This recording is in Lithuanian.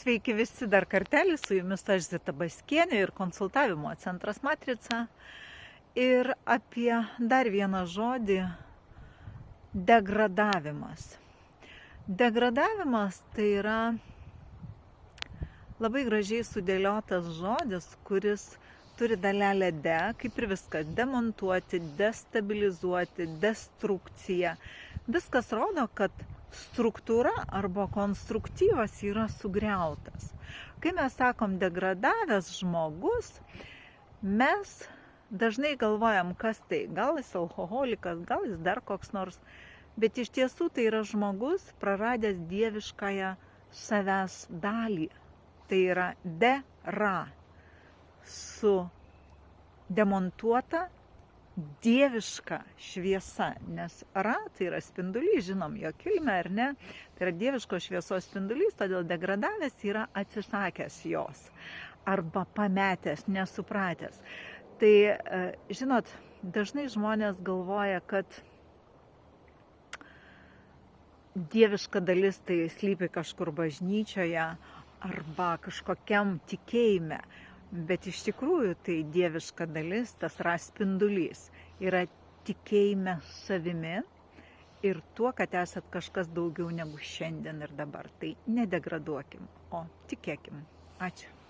Sveiki visi dar kartelį, su jumis aš Zita Baskienė ir konsultavimo centras Matrica. Ir apie dar vieną žodį – degradavimas. Degradavimas tai yra labai gražiai sudėliotas žodis, kuris turi dalelę de, kaip ir viską, demontuoti, destabilizuoti, destrukcija. Viskas rodo, kad struktūra arba konstruktyvas yra sugriautas. Kai mes sakom degradavęs žmogus, mes dažnai galvojam, kas tai. Gal jis alkoholikas, gal jis dar koks nors. Bet iš tiesų tai yra žmogus praradęs dieviškąją savęs dalį. Tai yra de-ra, su demontuota dieviška šviesa, nes ra tai yra spindulys, žinom jo kilmę ar ne, tai yra dieviškos šviesos spindulys, todėl degradavęs yra atsisakęs jos arba pametęs, nesupratęs. Tai, žinot, dažnai žmonės galvoja, kad dieviška dalis tai slypi kažkur bažnyčioje arba kažkokiam tikėjime. Bet iš tikrųjų tai dieviška dalis, tas ra spindulys, yra tikėjime savimi ir tuo, kad esat kažkas daugiau negu šiandien ir dabar. Tai nedegraduokim, o tikėkim. Ačiū.